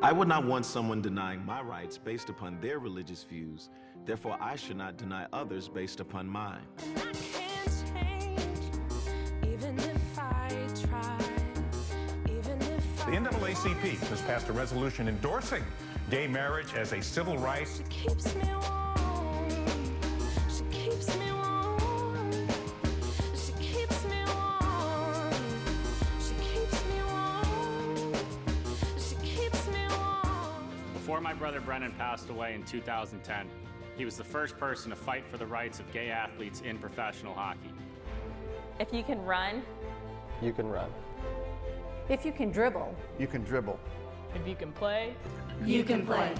I would not want someone denying my rights based upon their religious views. Therefore, I should not deny others based upon mine. And I can't change, even if I try, even if The NAACP has passed a resolution endorsing gay marriage as a civil right. She keeps me warm, she keeps me warm, she keeps me warm, she keeps me warm, she keeps me warm. Before my brother Brennan passed away in 2010, he was the first person to fight for the rights of gay athletes in professional hockey. If you can run, You can run. If you can dribble, You can dribble. If you can play, you can play.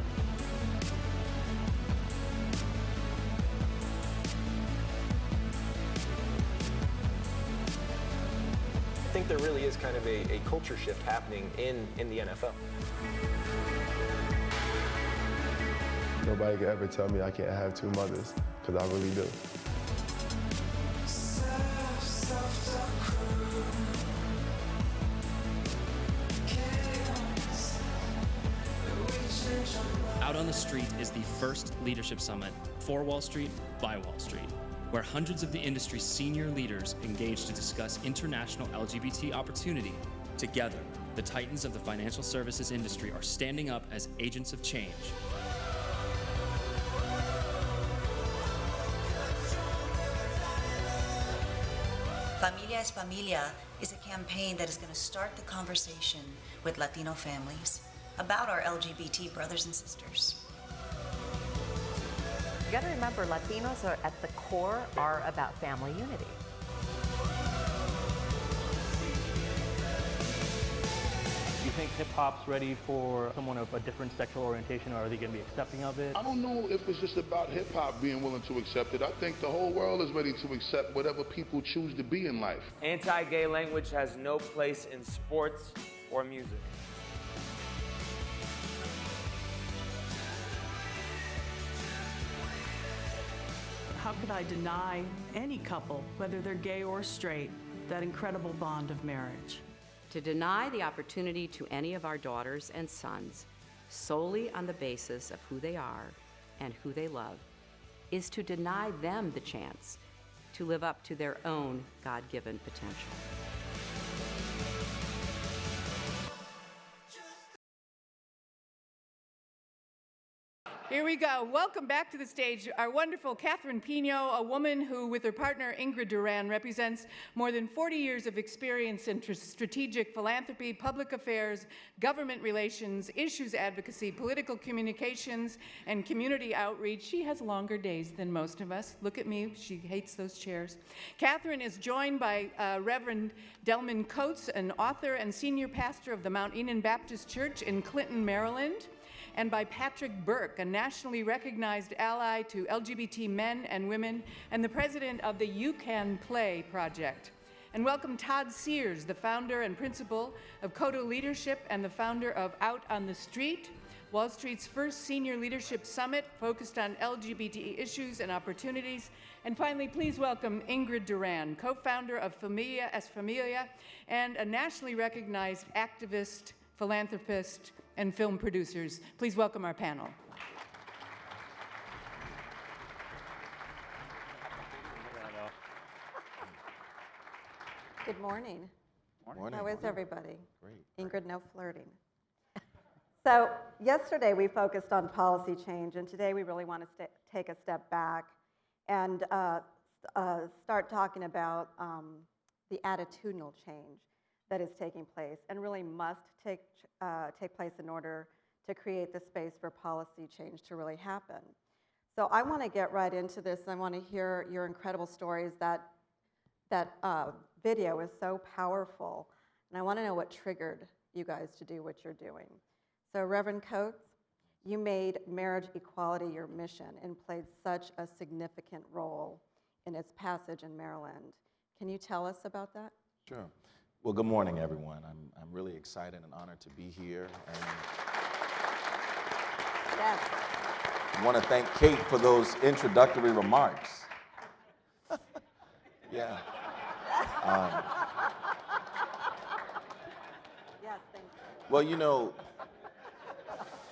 I think there really is kind of a culture shift happening in the NFL. Nobody can ever tell me I can't have two mothers, because I really do. Out on the Street is the first leadership summit for Wall Street by Wall Street, where hundreds of the industry's senior leaders engage to discuss international LGBT opportunity. Together, the titans of the financial services industry are standing up as agents of change. Familia es Familia is a campaign that is going to start the conversation with Latino families about our LGBT brothers and sisters. You gotta remember, Latinos are at the core are about family unity. do you think hip-hop's ready for someone of a different sexual orientation, or are they going to be accepting of it? I don't know if it's just about hip-hop being willing to accept it. I think the whole world is ready to accept whatever people choose to be in life. Anti-gay language has no place in sports or music. How could I deny any couple, whether they're gay or straight, that incredible bond of marriage? To deny the opportunity to any of our daughters and sons solely on the basis of who they are and who they love is to deny them the chance to live up to their own God-given potential. Here we go. Welcome back to the stage our wonderful Catherine Pino, a woman who, with her partner Ingrid Duran, represents more than 40 years of experience in strategic philanthropy, public affairs, government relations, issues advocacy, political communications, and community outreach. She has longer days than most of us. Look at me. She hates those chairs. Catherine is joined by Reverend Delman Coates, an author and senior pastor of the Mount Enon Baptist Church in Clinton, Maryland, and by Patrick Burke, a nationally recognized ally to LGBT men and women and the president of the You Can Play project. And welcome Todd Sears, the founder and principal of Coda Leadership and the founder of Out on the Street, Wall Street's first senior leadership summit focused on LGBT issues and opportunities. And finally, please welcome Ingrid Duran, co-founder of Familia es Familia and a nationally recognized activist, philanthropist, and film producers. Please welcome our panel. Good morning. Morning. How is everybody? Great. Ingrid, no flirting. So yesterday we focused on policy change, and today we really want to take a step back and start talking about the attitudinal change that is taking place and really must take place in order to create the space for policy change to really happen. So I want to get right into this. I want to hear your incredible stories. That video is so powerful, and I want to know what triggered you guys to do what you're doing. So Reverend Coates, you made marriage equality your mission and played such a significant role in its passage in Maryland. Can you tell us about that? Sure. Well, good morning, everyone. I'm really excited and honored to be here. And yes. I want to thank Kate for those introductory remarks. Yeah. Yes, thank you. Well, you know,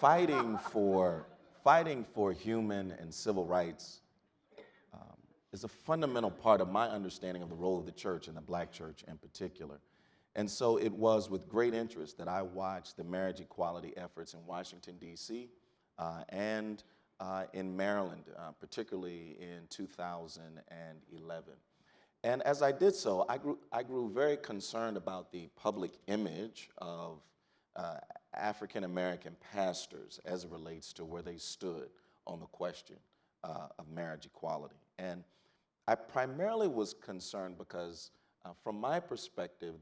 fighting for human and civil rights is a fundamental part of my understanding of the role of the church and the black church in particular. And so it was with great interest that I watched the marriage equality efforts in Washington, D.C. And in Maryland, particularly in 2011. And as I did so, I grew very concerned about the public image of African American pastors as it relates to where they stood on the question of marriage equality. And I primarily was concerned because from my perspective,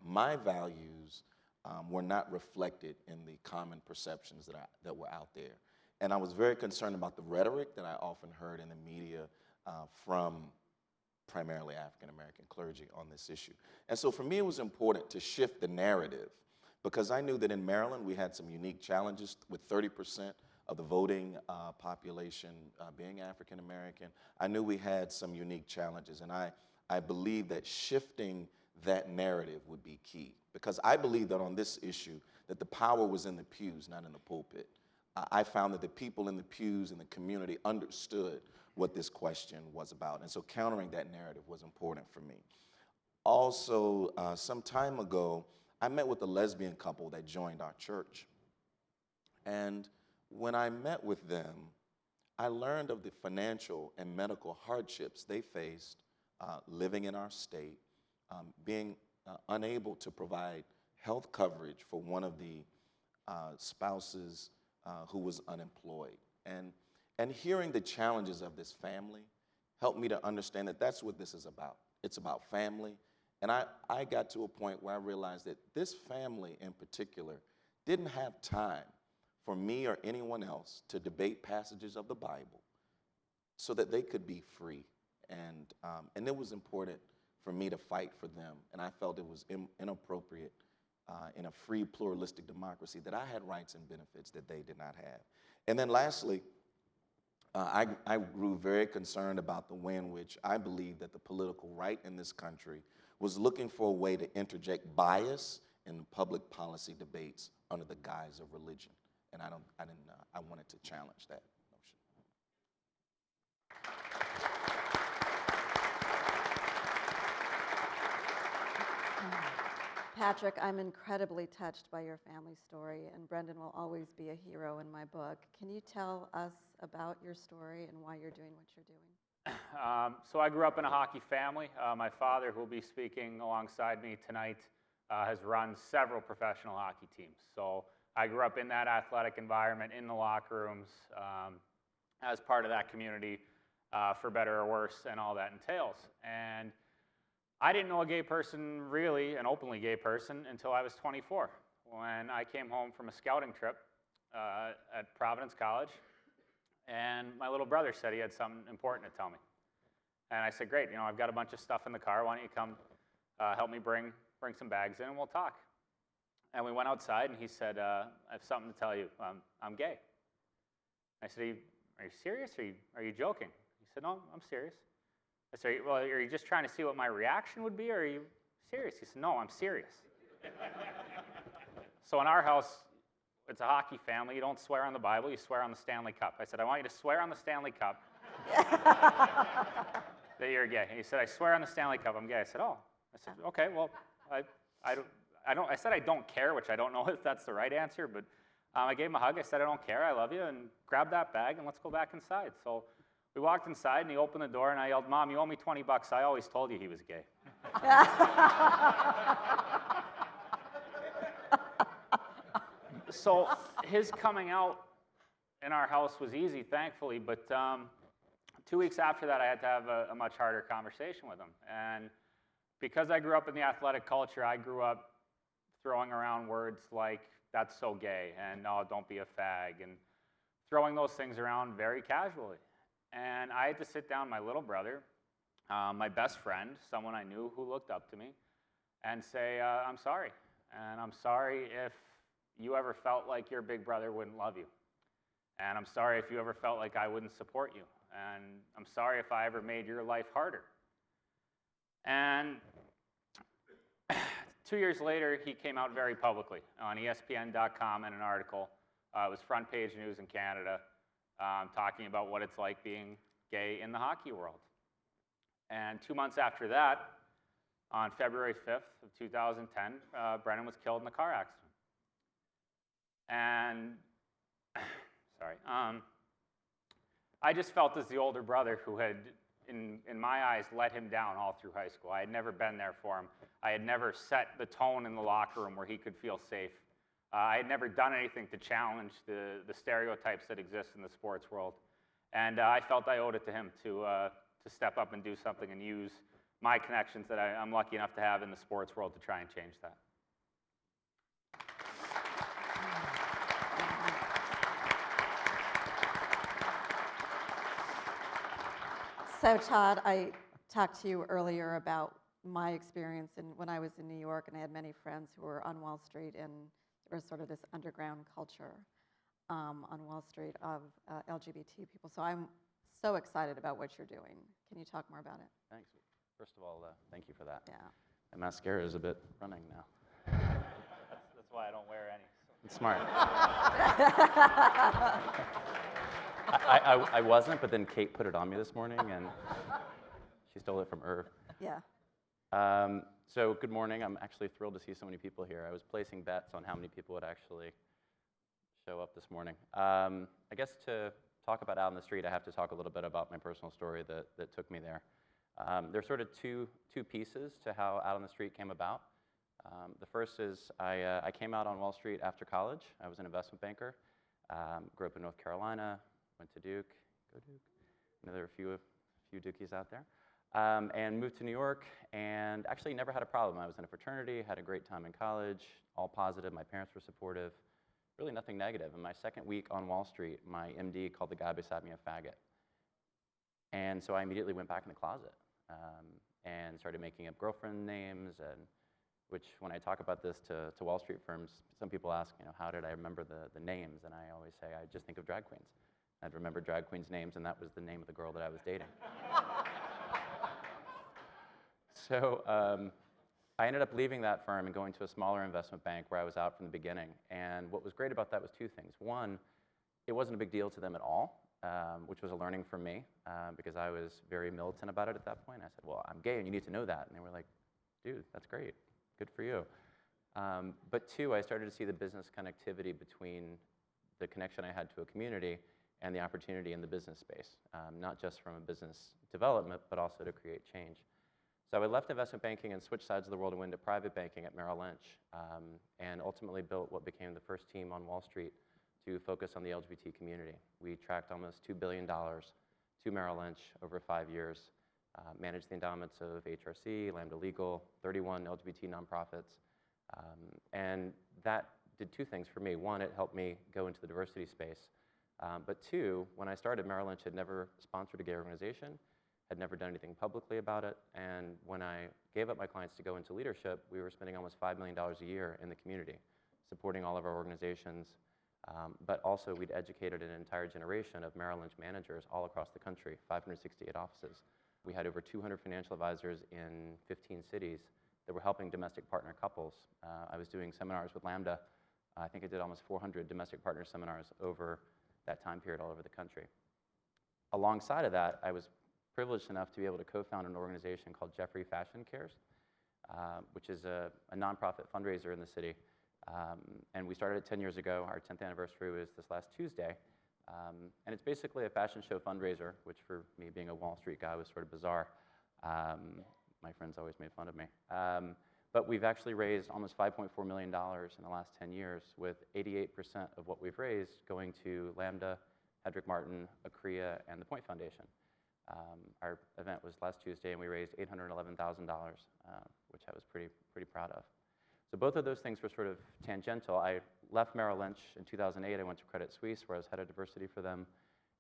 my values were not reflected in the common perceptions that were out there. And I was very concerned about the rhetoric that I often heard in the media from primarily African American clergy on this issue. And so for me, it was important to shift the narrative because I knew that in Maryland, we had some unique challenges with 30% of the voting population being African American. I knew we had some unique challenges, and I believe that shifting that narrative would be key because I believe that on this issue, that the power was in the pews, not in the pulpit. I found that the people in the pews in the community understood what this question was about, and so countering that narrative was important for me. Also, some time ago, I met with a lesbian couple that joined our church, and when I met with them, I learned of the financial and medical hardships they faced living in our state, being unable to provide health coverage for one of the spouses who was unemployed. And hearing the challenges of this family helped me to understand that that's what this is about. It's about family. And I got to a point where I realized that this family in particular didn't have time for me or anyone else to debate passages of the Bible so that they could be free. And it was important for me to fight for them. And I felt it was inappropriate in a free, pluralistic democracy that I had rights and benefits that they did not have. And then lastly, I grew very concerned about the way in which I believe that the political right in this country was looking for a way to interject bias in public policy debates under the guise of religion. And I wanted to challenge that notion. Patrick, I'm incredibly touched by your family story, and Brendan will always be a hero in my book. Can you tell us about your story and why you're doing what you're doing? So I grew up in a hockey family. My father, who will be speaking alongside me tonight, has run several professional hockey teams. So I grew up in that athletic environment, in the locker rooms, as part of that community, for better or worse, and all that entails. And I didn't know a gay person, really, an openly gay person, until I was 24, when I came home from a scouting trip at Providence College, and my little brother said he had something important to tell me. And I said, great, I've got a bunch of stuff in the car. Why don't you come help me bring some bags in, and we'll talk. And we went outside, and he said, I have something to tell you. I'm gay. I said, are you serious? Are you joking? He said, no, I'm serious. I said, well, are you just trying to see what my reaction would be, or are you serious? He said, no, I'm serious. So in our house, it's a hockey family. You don't swear on the Bible, you swear on the Stanley Cup. I said, I want you to swear on the Stanley Cup that you're gay. And he said, I swear on the Stanley Cup I'm gay. I said, oh. I said, okay, well, I said I don't care, which I don't know if that's the right answer, but I gave him a hug. I said, I don't care, I love you, and grabbed that bag, and let's go back inside. So we walked inside, and he opened the door, and I yelled, Mom, you owe me $20. I always told you he was gay. So his coming out in our house was easy, thankfully, but 2 weeks after that, I had to have a much harder conversation with him. And because I grew up in the athletic culture, I grew up throwing around words like, that's so gay, and no, don't be a fag, and throwing those things around very casually. And I had to sit down my little brother, my best friend, someone I knew who looked up to me, and say, I'm sorry. And I'm sorry if you ever felt like your big brother wouldn't love you. And I'm sorry if you ever felt like I wouldn't support you. And I'm sorry if I ever made your life harder. And 2 years later, he came out very publicly on ESPN.com in an article It was front page news in Canada, talking about what it's like being gay in the hockey world. And 2 months after that, on February 5th of 2010, Brennan was killed in a car accident. And, sorry, I just felt as the older brother who had, in my eyes, let him down all through high school. I had never been there for him. I had never set the tone in the locker room where he could feel safe. I had never done anything to challenge the stereotypes that exist in the sports world. And I felt I owed it to him to step up and do something and use my connections that I'm lucky enough to have in the sports world to try and change that. So Todd, I talked to you earlier about my experience when I was in New York, and I had many friends who were on Wall Street, and there was sort of this underground culture on Wall Street of LGBT people. So I'm so excited about what you're doing. Can you talk more about it? Thanks. First of all, thank you for that. Yeah. My mascara is a bit running now. That's why I don't wear any. It's smart. I wasn't, but then Kate put it on me this morning, and she stole it from Irv. Yeah. So good morning. I'm actually thrilled to see so many people here. I was placing bets on how many people would actually show up this morning. I guess to talk about Out on the Street, I have to talk a little bit about my personal story that took me there. There's sort of two pieces to how Out on the Street came about. The first is I came out on Wall Street after college. I was an investment banker. Grew up in North Carolina, went to Duke, go Duke. I know there are a few Dukies out there. And moved to New York, and actually never had a problem. I was in a fraternity, had a great time in college, all positive. My parents were supportive, really nothing negative. In my second week on Wall Street, my MD called the guy beside me a faggot. And so I immediately went back in the closet and started making up girlfriend names, and which when I talk about this to Wall Street firms, some people ask, how did I remember the names? And I always say, I just think of drag queens. I'd remember drag queens' names, and that was the name of the girl that I was dating. So I ended up leaving that firm and going to a smaller investment bank where I was out from the beginning. And what was great about that was two things. One, it wasn't a big deal to them at all, which was a learning for me because I was very militant about it at that point. I said, well, I'm gay and you need to know that. And they were like, dude, that's great. Good for you. But two, I started to see the business connectivity between the connection I had to a community and the opportunity in the business space, not just from a business development, but also to create change. So I left investment banking and switched sides of the world and went into private banking at Merrill Lynch, and ultimately built what became the first team on Wall Street to focus on the LGBT community. We tracked almost $2 billion to Merrill Lynch over 5 years, managed the endowments of HRC, Lambda Legal, 31 LGBT nonprofits, and that did two things for me. One, it helped me go into the diversity space, but two, when I started, Merrill Lynch had never sponsored a gay organization, had never done anything publicly about it, and when I gave up my clients to go into leadership, we were spending almost $5 million a year in the community, supporting all of our organizations, but also we'd educated an entire generation of Merrill Lynch managers all across the country, 568 offices. We had over 200 financial advisors in 15 cities that were helping domestic partner couples. I was doing seminars with Lambda. I think I did almost 400 domestic partner seminars over that time period all over the country. Alongside of that, I was privileged enough to be able to co-found an organization called Jeffrey Fashion Cares, which is a nonprofit fundraiser in the city. And we started it 10 years ago. Our 10th anniversary was this last Tuesday. And it's basically a fashion show fundraiser, which for me being a Wall Street guy was sort of bizarre. My friends always made fun of me. But we've actually raised almost $5.4 million in the last 10 years, with 88% of what we've raised going to Lambda, Hedrick Martin, Acrea, and the Point Foundation. Our event was last Tuesday, and we raised $811,000, which I was pretty proud of. So both of those things were sort of tangential. I left Merrill Lynch in 2008. I went to Credit Suisse, where I was head of diversity for them.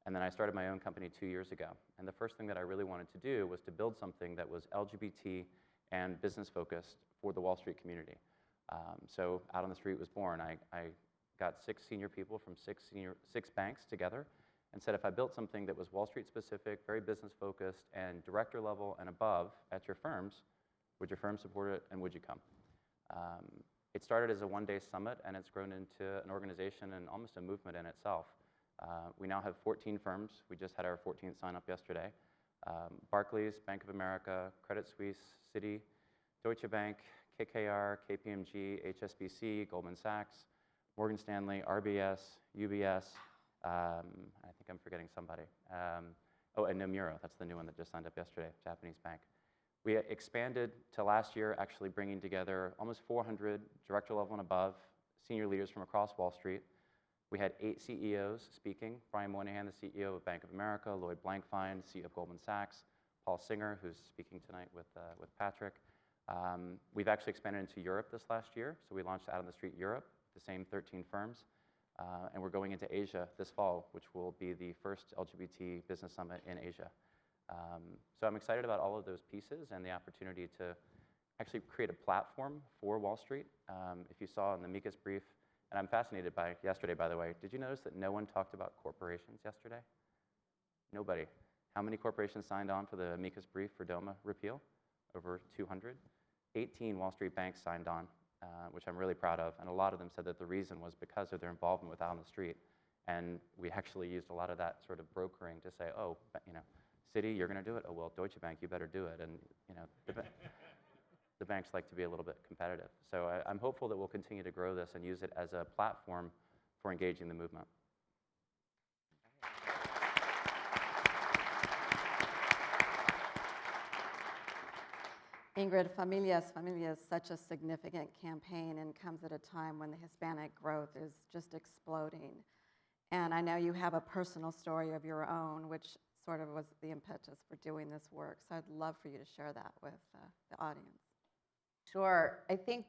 And then I started my own company 2 years ago. And the first thing that I really wanted to do was to build something that was LGBT and business-focused for the Wall Street community. So Out on the Street was born. I got 6 senior people from six banks together and said, if I built something that was Wall Street specific, very business focused, and director level and above at your firms, would your firm support it, and would you come? It started as a one-day summit, and it's grown into an organization and almost a movement in itself. We now have 14 firms. We just had our 14th sign-up yesterday. Barclays, Bank of America, Credit Suisse, Citi, Deutsche Bank, KKR, KPMG, HSBC, Goldman Sachs, Morgan Stanley, RBS, UBS. I think I'm forgetting somebody. Oh, and Nomura, that's the new one that just signed up yesterday, Japanese bank. We expanded to last year actually bringing together almost 400 director level and above senior leaders from across Wall Street. We had 8 CEOs speaking. Brian Moynihan, the CEO of Bank of America, Lloyd Blankfein, CEO of Goldman Sachs, Paul Singer, who's speaking tonight with Patrick. We've actually expanded into Europe this last year, so we launched Out on the Street Europe, the same 13 firms. And we're going into Asia this fall, which will be the first LGBT business summit in Asia. So I'm excited about all of those pieces and the opportunity to actually create a platform for Wall Street. If you saw in the amicus brief, and I'm fascinated by yesterday, by the way, did you notice that no one talked about corporations yesterday? Nobody. How many corporations signed on for the amicus brief for DOMA repeal? Over 200. 18 Wall Street banks signed on, which I'm really proud of, and a lot of them said that the reason was because of their involvement with Out on the Street. And we actually used a lot of that sort of brokering to say, oh, you know, Citi, you're going to do it? Oh, well, Deutsche Bank, you better do it. And, you know, the banks like to be a little bit competitive. So I'm hopeful that we'll continue to grow this and use it as a platform for engaging the movement. Ingrid, Familias is such a significant campaign and comes at a time when the Hispanic growth is just exploding. And I know you have a personal story of your own, which sort of was the impetus for doing this work. So I'd love for you to share that with the audience. Sure. I think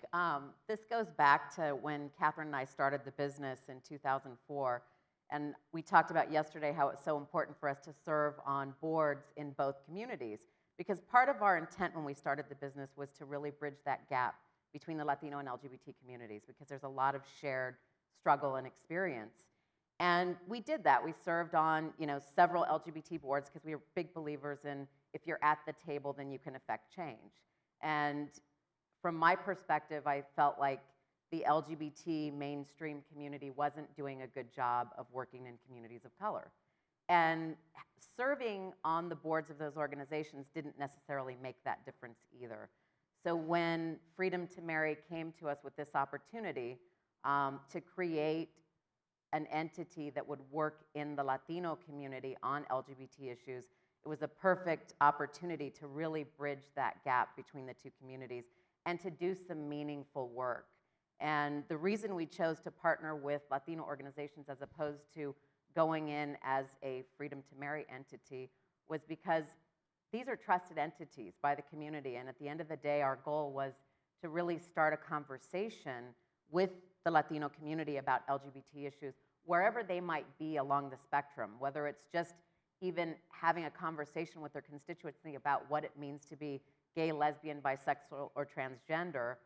this goes back to when Catherine and I started the business in 2004. And we talked about yesterday how it's so important for us to serve on boards in both communities. Because part of our intent when we started the business was to really bridge that gap between the Latino and LGBT communities, because there's a lot of shared struggle and experience. And we did that. We served on, you know, several LGBT boards because we were big believers in if you're at the table, then you can affect change. And from my perspective, I felt like the LGBT mainstream community wasn't doing a good job of working in communities of color. And serving on the boards of those organizations didn't necessarily make that difference either. So when Freedom to Marry came to us with this opportunity to create an entity that would work in the Latino community on LGBT issues, it was a perfect opportunity to really bridge that gap between the two communities and to do some meaningful work. And the reason we chose to partner with Latino organizations as opposed to going in as a Freedom to Marry entity was because these are trusted entities by the community. And at the end of the day, our goal was to really start a conversation with the Latino community about LGBT issues, wherever they might be along the spectrum, whether it's just even having a conversation with their constituency about what it means to be gay, lesbian, bisexual, or transgender,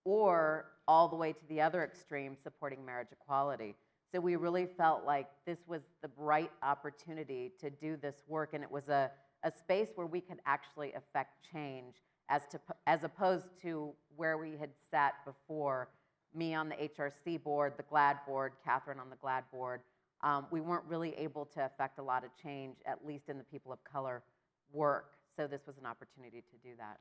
or all the way to the other extreme, supporting marriage equality. So we really felt like this was the right opportunity to do this work, and it was a space where we could actually affect change as opposed to where we had sat before, me on the HRC board, the GLAAD board, Catherine on the GLAAD board. We weren't really able to affect a lot of change, at least in the people of color work. So this was an opportunity to do that.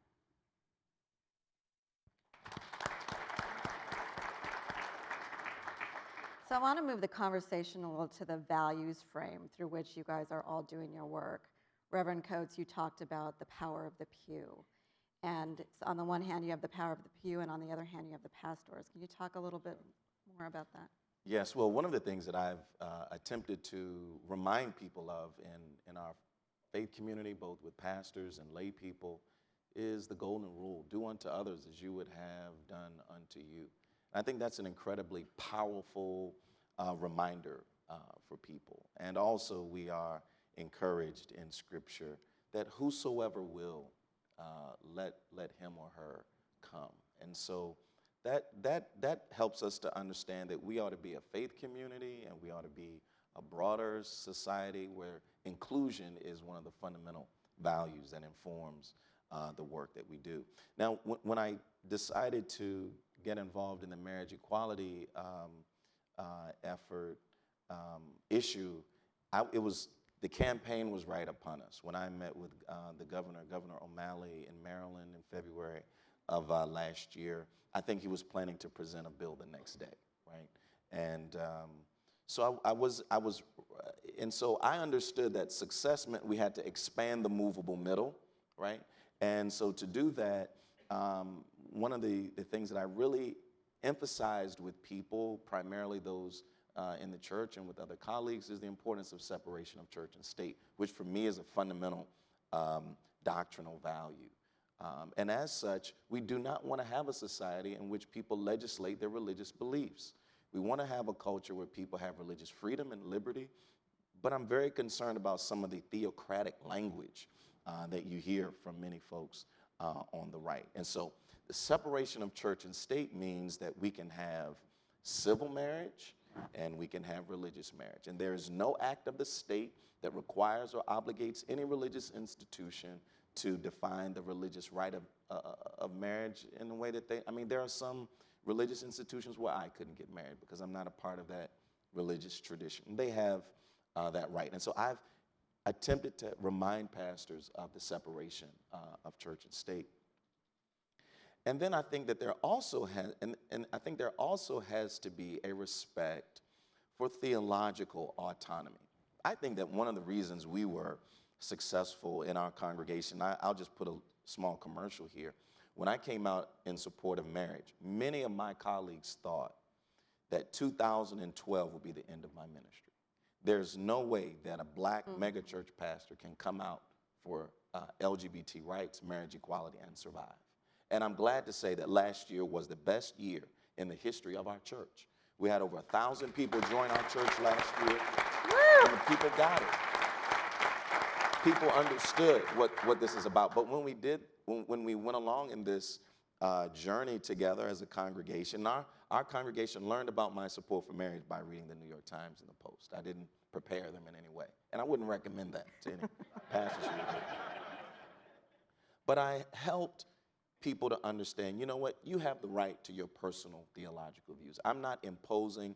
So I want to move the conversation a little to the values frame through which you guys are all doing your work. Reverend Coates, you talked about the power of the pew. And on the one hand, you have the power of the pew, and on the other hand, you have the pastors. Can you talk a little bit more about that? Yes, well, one of the things that I've attempted to remind people of in our faith community, both with pastors and lay people, is the golden rule: do unto others as you would have done unto you. And I think that's an incredibly powerful reminder for people. And also we are encouraged in Scripture that whosoever will, let him or her come. And so that helps us to understand that we ought to be a faith community and we ought to be a broader society where inclusion is one of the fundamental values that informs the work that we do. Now, when I decided to get involved in the marriage equality effort issue, the campaign was right upon us. When I met with Governor O'Malley in Maryland in February of last year, I think he was planning to present a bill the next day, right? And so I understood that success meant we had to expand the movable middle, right? And so to do that, one of the things that I really emphasized with people, primarily those in the church and with other colleagues, is the importance of separation of church and state, which for me is a fundamental doctrinal value. And as such, we do not want to have a society in which people legislate their religious beliefs. We want to have a culture where people have religious freedom and liberty, but I'm very concerned about some of the theocratic language that you hear from many folks on the right. And so the separation of church and state means that we can have civil marriage and we can have religious marriage. And there is no act of the state that requires or obligates any religious institution to define the religious right of marriage in the way that there are some religious institutions where I couldn't get married because I'm not a part of that religious tradition. They have that right. And so I've attempted to remind pastors of the separation of church and state. And then I think that there also has to be a respect for theological autonomy. I think that one of the reasons we were successful in our congregation, I'll just put a small commercial here. When I came out in support of marriage, many of my colleagues thought that 2012 would be the end of my ministry. There's no way that a black megachurch pastor can come out for LGBT rights, marriage equality, and survive. And I'm glad to say that last year was the best year in the history of our church. We had over 1,000 people join our church last year, and the people got it. People understood what this is about. But when we went along in this journey together as a congregation, our congregation learned about my support for marriage by reading the New York Times and the Post. I didn't prepare them in any way. And I wouldn't recommend that to any pastors. But I helped people to understand, you know what, you have the right to your personal theological views. I'm not imposing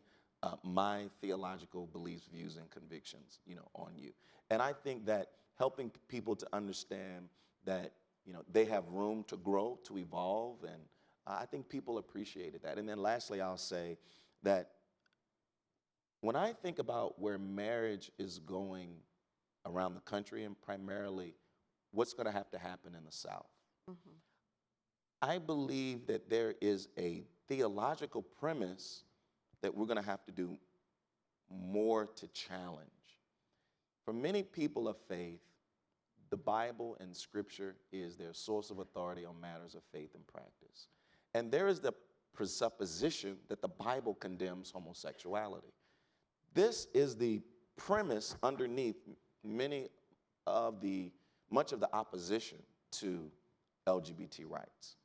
my theological beliefs, views, and convictions, on you. And I think that helping people to understand that, they have room to grow, to evolve, and I think people appreciated that. And then lastly, I'll say that when I think about where marriage is going around the country, and primarily what's going to have to happen in the South, I believe that there is a theological premise that we're going to have to do more to challenge. For many people of faith, the Bible and Scripture is their source of authority on matters of faith and practice. And there is the presupposition that the Bible condemns homosexuality. This is the premise underneath much of the opposition to LGBT rights.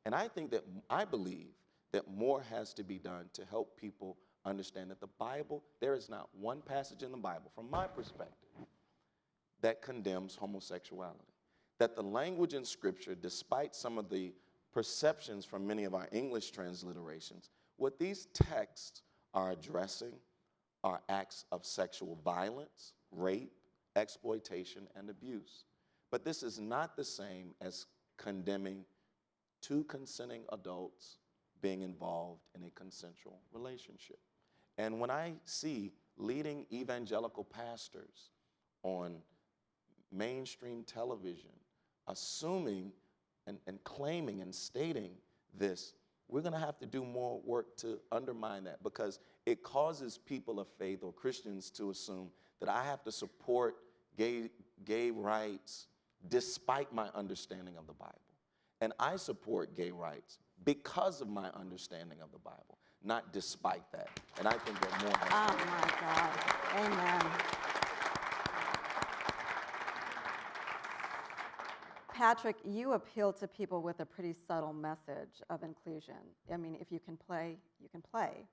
And I believe that more has to be done to help people understand that the Bible, there is not one passage in the Bible, from my perspective, that condemns homosexuality. That the language in Scripture, despite some of the perceptions from many of our English transliterations, what these texts are addressing are acts of sexual violence, rape, exploitation, and abuse. But this is not the same as condemning two consenting adults being involved in a consensual relationship. And when I see leading evangelical pastors on mainstream television assuming and claiming and stating this, we're going to have to do more work to undermine that, because it causes people of faith or Christians to assume that I have to support gay rights despite my understanding of the Bible. And I support gay rights because of my understanding of the Bible, not despite that. And I think that more. Oh my God. Amen. Patrick, you appeal to people with a pretty subtle message of inclusion. I mean, if you can play, you can play.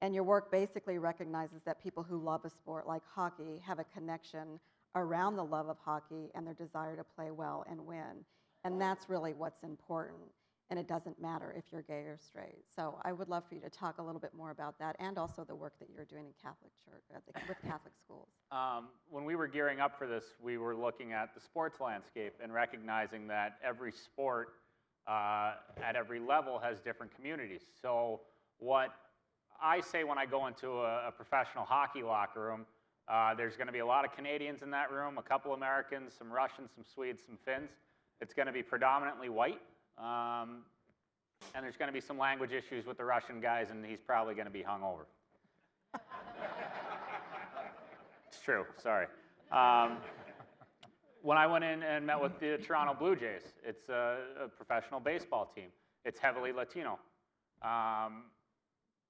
And your work basically recognizes that people who love a sport like hockey have a connection around the love of hockey and their desire to play well and win. And that's really what's important. and it doesn't matter if you're gay or straight. So I would love for you to talk a little bit more about that, and also the work that you're doing in Catholic church, with Catholic schools. When we were gearing up for this, we were looking at the sports landscape and recognizing that every sport at every level has different communities. So what I say when I go into a professional hockey locker room, there's going to be a lot of Canadians in that room, a couple Americans, some Russians, some Swedes, some Finns. It's going to be predominantly white. And there's going to be some language issues with the Russian guys, and he's probably going to be hungover. It's true, sorry. When I went in and met with the Toronto Blue Jays, it's a professional baseball team. It's heavily Latino.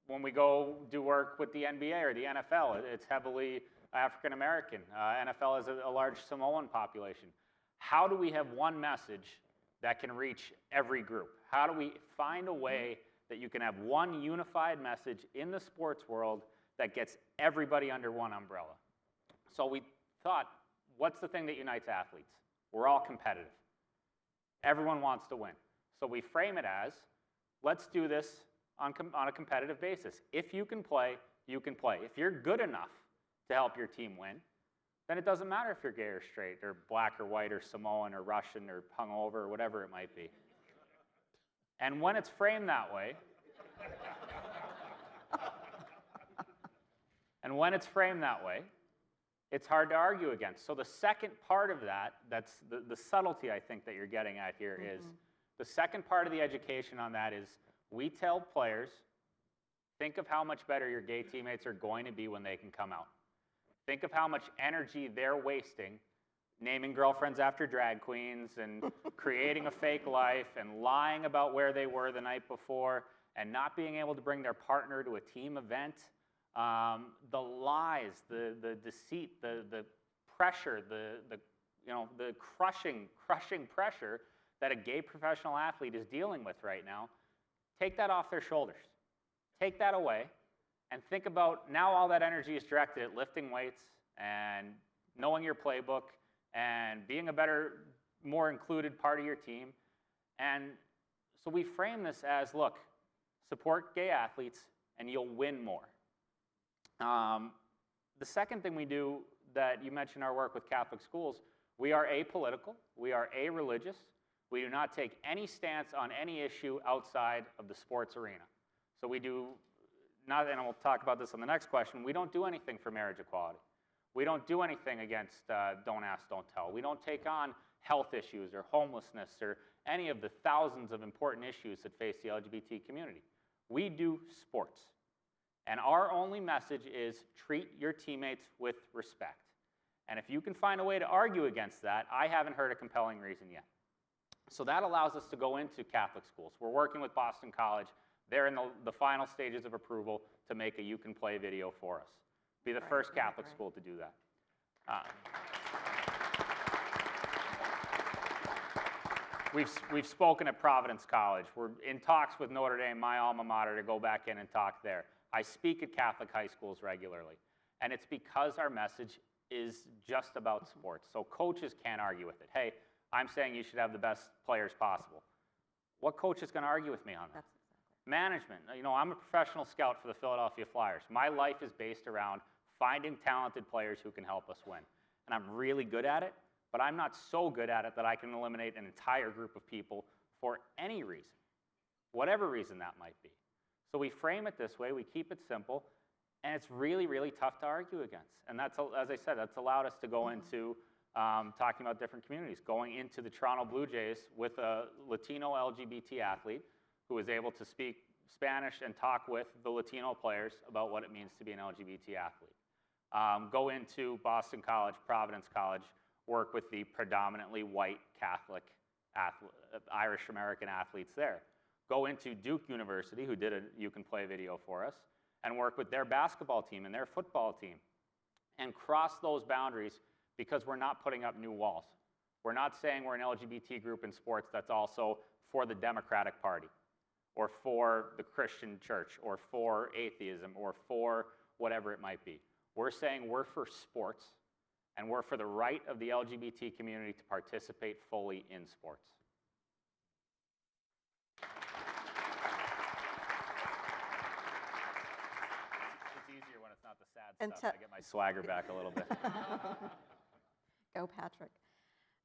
When we go do work with the NBA or the NFL, it's heavily African American. NFL has a large Samoan population. How do we have one message that can reach every group? How do we find a way that you can have one unified message in the sports world that gets everybody under one umbrella? So we thought, what's the thing that unites athletes? We're all competitive. Everyone wants to win. So we frame it as, let's do this on a competitive basis. If you can play, you can play. If you're good enough to help your team win, then it doesn't matter if you're gay or straight or black or white or Samoan or Russian or hungover or whatever it might be. And when it's framed that way, it's hard to argue against. So the second part of that, that's the subtlety I think that you're getting at here is, the second part of the education on that is, we tell players, think of how much better your gay teammates are going to be when they can come out. Think of how much energy they're wasting naming girlfriends after drag queens and creating a fake life and lying about where they were the night before and not being able to bring their partner to a team event. The lies, the deceit, the pressure, the crushing pressure that a gay professional athlete is dealing with right now, take that off their shoulders. Take that away and think about now all that energy is directed at lifting weights and knowing your playbook and being a better, more included part of your team. And so we frame this as, look, support gay athletes and you'll win more. The second thing we do that you mentioned our work with Catholic schools, we are apolitical, we are a-religious. We do not take any stance on any issue outside of the sports arena. So we do not, and we'll talk about this on the next question, we don't do anything for marriage equality. We don't do anything against don't ask, don't tell. We don't take on health issues or homelessness or any of the thousands of important issues that face the LGBT community. We do sports. And our only message is treat your teammates with respect. And if you can find a way to argue against that, I haven't heard a compelling reason yet. So that allows us to go into Catholic schools. We're working with Boston College. They're in the final stages of approval to make a You Can Play video for us. Be the first Catholic school to do that. We've spoken at Providence College. We're in talks with Notre Dame, my alma mater, to go back in and talk there. I speak at Catholic high schools regularly. And it's because our message is just about sports. So coaches can't argue with it. Hey, I'm saying you should have the best players possible. What coach is going to argue with me on that? Management. You know, I'm a professional scout for the Philadelphia Flyers. My life is based around finding talented players who can help us win. And I'm really good at it, but I'm not so good at it that I can eliminate an entire group of people for any reason, whatever reason that might be. So we frame it this way, we keep it simple, and it's really, really tough to argue against. And that's, as I said, that's allowed us to go into talking about different communities, going into the Toronto Blue Jays with a Latino LGBT athlete who was able to speak Spanish and talk with the Latino players about what it means to be an LGBT athlete. Go into Boston College, Providence College, work with the predominantly white Catholic Irish-American athletes there. Go into Duke University, who did a You Can Play video for us, and work with their basketball team and their football team, and cross those boundaries because we're not putting up new walls. We're not saying we're an LGBT group in sports that's also for the Democratic Party, or for the Christian church, or for atheism, or for whatever it might be. We're saying we're for sports, and we're for the right of the LGBT community to participate fully in sports. And stuff. I get my swagger back a little bit. Go, Patrick.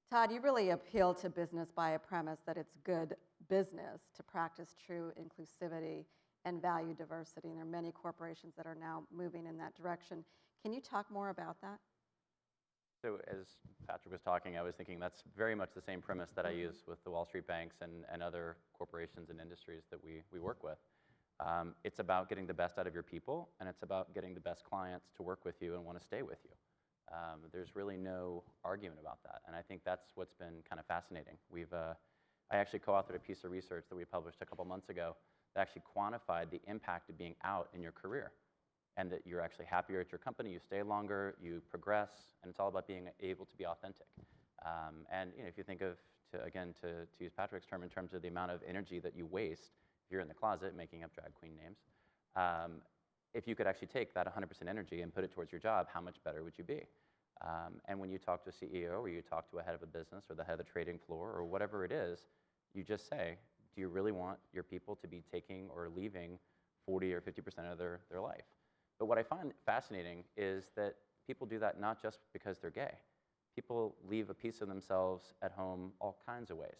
Todd, you really appeal to business by a premise that it's good business to practice true inclusivity and value diversity. And there are many corporations that are now moving in that direction. Can you talk more about that? So as Patrick was talking, I was thinking that's very much the same premise that I use with the Wall Street banks and other corporations and industries that we work with. It's about getting the best out of your people, and it's about getting the best clients to work with you and want to stay with you. There's really no argument about that, and I think that's what's been kind of fascinating. I actually co-authored a piece of research that we published a couple months ago that actually quantified the impact of being out in your career, and that you're actually happier at your company, you stay longer, you progress, and it's all about being able to be authentic. And if you think of, to use Patrick's term, in terms of the amount of energy that you waste if you're in the closet making up drag queen names, if you could actually take that 100% energy and put it towards your job, how much better would you be? And when you talk to a CEO or you talk to a head of a business or the head of the trading floor or whatever it is, you just say, do you really want your people to be taking or leaving 40 or 50% of their life? But what I find fascinating is that people do that not just because they're gay. People leave a piece of themselves at home all kinds of ways.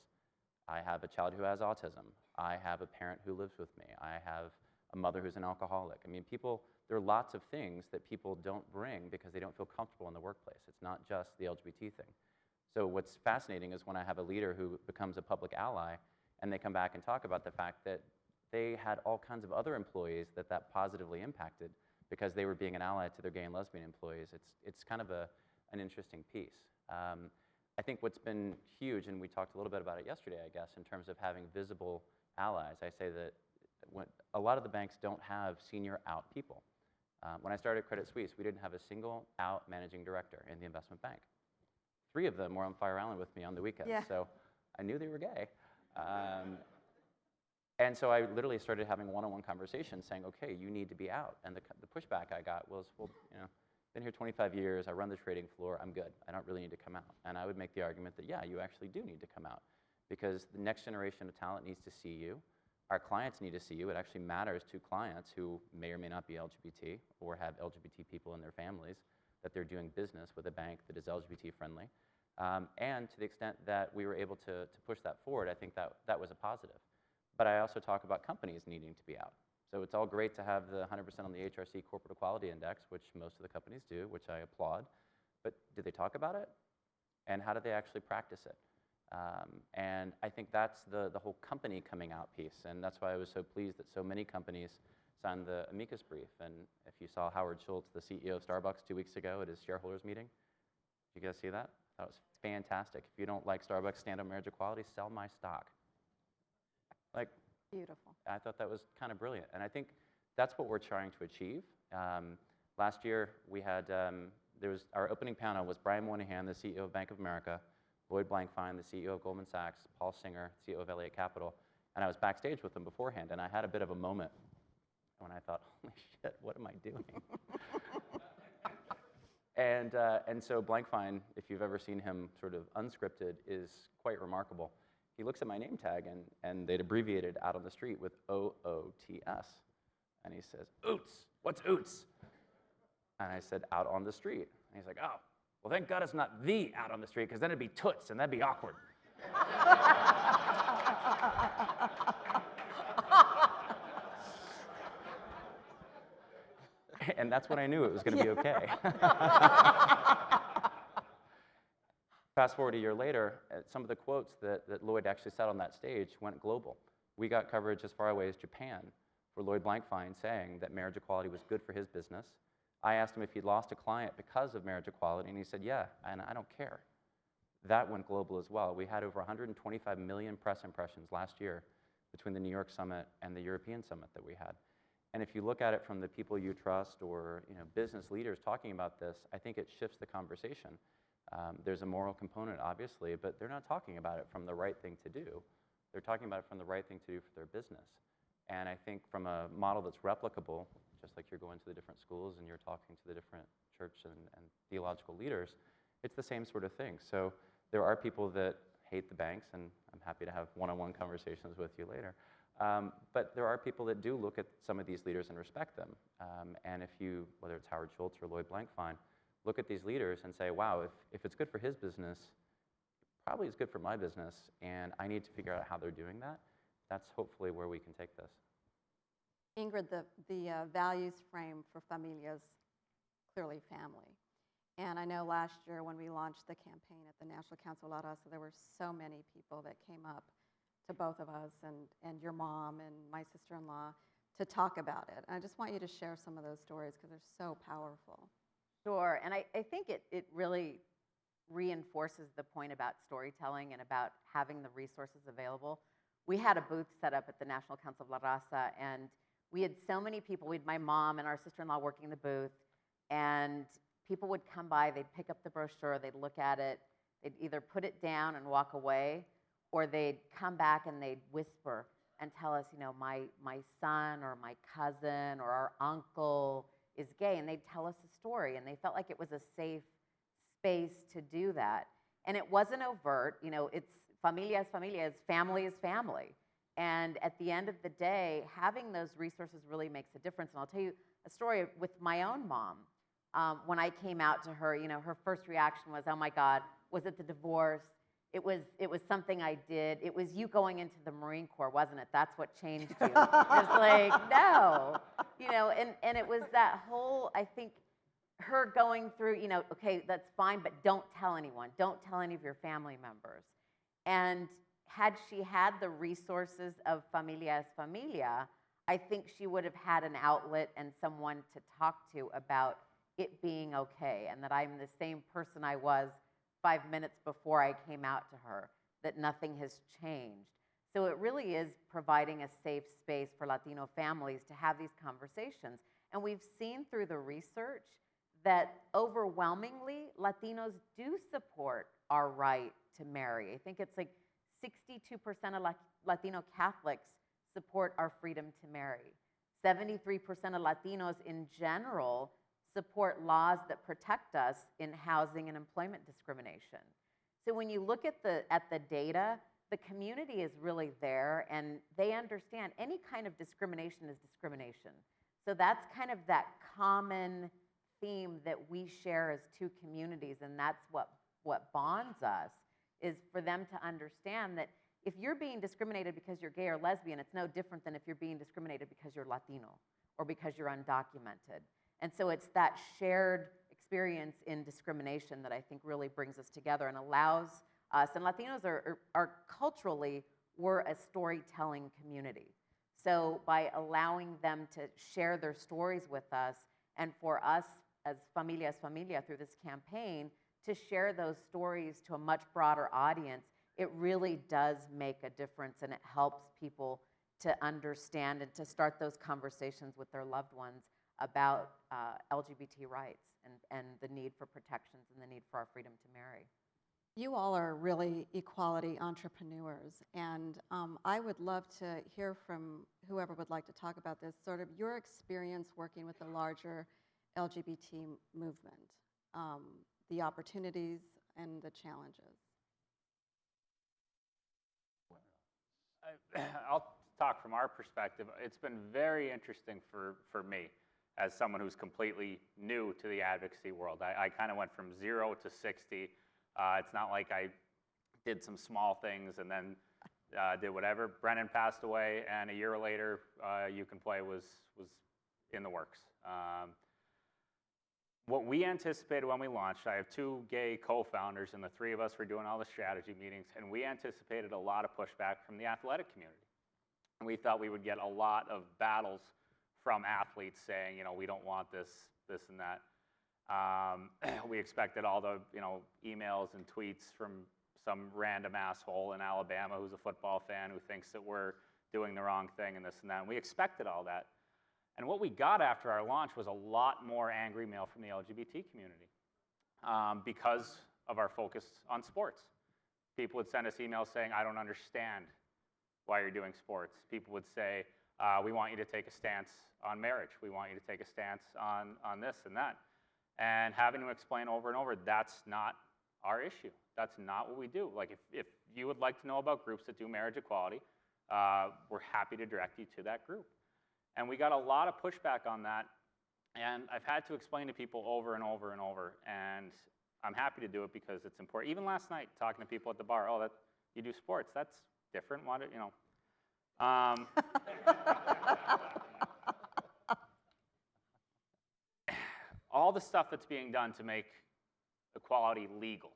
I have a child who has autism. I have a parent who lives with me. I have a mother who's an alcoholic. I mean, there are lots of things that people don't bring because they don't feel comfortable in the workplace. It's not just the LGBT thing. So what's fascinating is when I have a leader who becomes a public ally and they come back and talk about the fact that they had all kinds of other employees that positively impacted because they were being an ally to their gay and lesbian employees. It's kind of an interesting piece. I think what's been huge, and we talked a little bit about it yesterday, I guess, in terms of having visible allies. I say that a lot of the banks don't have senior out people. When I started Credit Suisse, we didn't have a single out managing director in the investment bank. 3 of them were on Fire Island with me on the weekends, so I knew they were gay. And so I literally started having one-on-one conversations saying, okay, you need to be out. And the pushback I got was, well, been here 25 years, I run the trading floor, I'm good. I don't really need to come out. And I would make the argument that, yeah, you actually do need to come out because the next generation of talent needs to see you. Our clients need to see you. It actually matters to clients who may or may not be LGBT or have LGBT people in their families that they're doing business with a bank that is LGBT friendly. And to the extent that we were able to push that forward, I think that was a positive. But I also talk about companies needing to be out. So it's all great to have the 100% on the HRC Corporate Equality Index, which most of the companies do, which I applaud. But do they talk about it? And how do they actually practice it? And I think that's the whole company coming out piece. And that's why I was so pleased that so many companies signed the amicus brief. And if you saw Howard Schultz, the CEO of Starbucks, 2 weeks ago at his shareholders meeting, did you guys see that? That was fantastic. If you don't like Starbucks stand-up marriage equality, sell my stock. Like, beautiful. I thought that was kind of brilliant. And I think that's what we're trying to achieve. Last year, we had, our opening panel was Brian Moynihan, the CEO of Bank of America, Lloyd Blankfein, the CEO of Goldman Sachs, Paul Singer, CEO of Elliott Capital. And I was backstage with them beforehand, and I had a bit of a moment when I thought, holy shit, what am I doing? And so Blankfein, if you've ever seen him sort of unscripted, is quite remarkable. He looks at my name tag, and they'd abbreviated out on the street with OOTS. And he says, Oots, what's Oots? And I said, out on the street. And he's like, oh, well, thank God it's not the out on the street, because then it'd be toots, and that'd be awkward. And that's when I knew it was going to be okay. Fast forward a year later, some of the quotes that Lloyd actually said on that stage went global. We got coverage as far away as Japan for Lloyd Blankfein saying that marriage equality was good for his business. I asked him if he'd lost a client because of marriage equality, and he said, yeah, and I don't care. That went global as well. We had over 125 million press impressions last year between the New York Summit and the European Summit that we had. And if you look at it from the people you trust or business leaders talking about this, I think it shifts the conversation. There's a moral component, obviously, but they're not talking about it from the right thing to do. They're talking about it from the right thing to do for their business. And I think from a model that's replicable, just like you're going to the different schools and you're talking to the different church and theological leaders, it's the same sort of thing. So there are people that hate the banks, and I'm happy to have one-on-one conversations with you later. But there are people that do look at some of these leaders and respect them. And if you, whether it's Howard Schultz or Lloyd Blankfein, look at these leaders and say, wow, if it's good for his business, probably it's good for my business, and I need to figure out how they're doing that. That's hopefully where we can take this. Ingrid, the values frame for Familia is clearly family. And I know last year when we launched the campaign at the National Council of La Raza, there were so many people that came up to both of us and your mom and my sister-in-law to talk about it. And I just want you to share some of those stories because they're so powerful. Sure, and I think it really reinforces the point about storytelling and about having the resources available. We had a booth set up at the National Council of La Raza, and we had so many people. We had my mom and our sister-in-law working the booth, and people would come by, they'd pick up the brochure, they'd look at it, they'd either put it down and walk away, or they'd come back and they'd whisper and tell us, you know, my son or my cousin or our uncle is gay, and they'd tell us a story, and they felt like it was a safe space to do that. And it wasn't overt, you know, it's familia es familia, family is family. And at the end of the day, having those resources really makes a difference. And I'll tell you a story with my own mom. When I came out to her, you know, her first reaction was, oh my God, was it the divorce? It was something I did. It was you going into the Marine Corps, wasn't it? That's what changed you. It was like, no. You know, and it was that whole, I think, her going through, you know, okay, that's fine, but don't tell anyone. Don't tell any of your family members. And had she had the resources of Familia es Familia, I think she would have had an outlet and someone to talk to about it being okay, and that I'm the same person I was 5 minutes before I came out to her, that nothing has changed. So it really is providing a safe space for Latino families to have these conversations. And we've seen through the research that overwhelmingly, Latinos do support our right to marry. I think it's like 62% of Latino Catholics support our freedom to marry. 73% of Latinos in general support laws that protect us in housing and employment discrimination. So when you look at the data, the community is really there, and they understand any kind of discrimination is discrimination. So that's kind of that common theme that we share as two communities, and that's what bonds us, is for them to understand that if you're being discriminated because you're gay or lesbian, it's no different than if you're being discriminated because you're Latino or because you're undocumented. And so it's that shared experience in discrimination that I think really brings us together and allows us, and Latinos are culturally, we're a storytelling community. So by allowing them to share their stories with us, and for us as Familia through this campaign to share those stories to a much broader audience, it really does make a difference, and it helps people to understand and to start those conversations with their loved ones about LGBT rights and the need for protections and the need for our freedom to marry. You all are really equality entrepreneurs, and I would love to hear from whoever would like to talk about this, sort of your experience working with the larger LGBT movement, the opportunities and the challenges. I'll talk from our perspective. It's been very interesting for me as someone who's completely new to the advocacy world. I kind of went from 0 to 60. It's not like I did some small things and then did whatever. Brennan passed away, and a year later, You Can Play was in the works. What we anticipated when we launched, I have 2 gay co-founders, and the 3 of us were doing all the strategy meetings, and we anticipated a lot of pushback from the athletic community. And we thought we would get a lot of battles from athletes saying, you know, we don't want this, and that. We expected all the, you know, emails and tweets from some random asshole in Alabama who's a football fan who thinks that we're doing the wrong thing and this and that. And we expected all that. And what we got after our launch was a lot more angry mail from the LGBT community because of our focus on sports. People would send us emails saying, I don't understand why you're doing sports. People would say, we want you to take a stance on marriage. We want you to take a stance on this and that. And having to explain over and over, that's not our issue. That's not what we do. Like, if you would like to know about groups that do marriage equality, we're happy to direct you to that group. And we got a lot of pushback on that, and I've had to explain to people over and over and over, and I'm happy to do it because it's important. Even last night, talking to people at the bar, oh, you do sports, that's different, why do, you know. All the stuff that's being done to make equality legal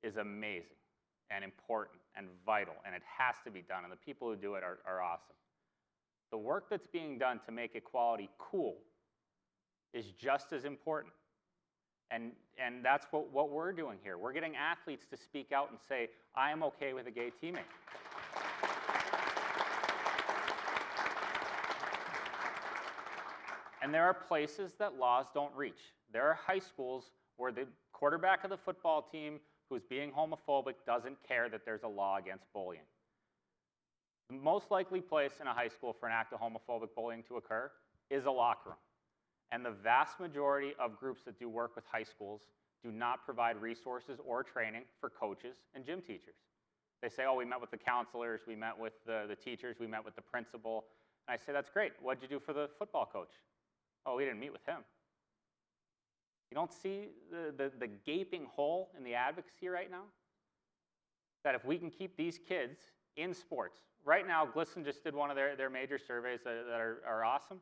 is amazing and important and vital, and it has to be done, and the people who do it are awesome. The work that's being done to make equality cool is just as important. And that's what we're doing here. We're getting athletes to speak out and say, I am okay with a gay teammate. And there are places that laws don't reach. There are high schools where the quarterback of the football team who's being homophobic doesn't care that there's a law against bullying. The most likely place in a high school for an act of homophobic bullying to occur is a locker room. And the vast majority of groups that do work with high schools do not provide resources or training for coaches and gym teachers. They say, oh, we met with the counselors, we met with the teachers, we met with the principal. And I say, that's great. What'd you do for the football coach? Oh, we didn't meet with him. You don't see the gaping hole in the advocacy right now? That if we can keep these kids in sports, right now, GLSEN just did one of their major surveys that are awesome.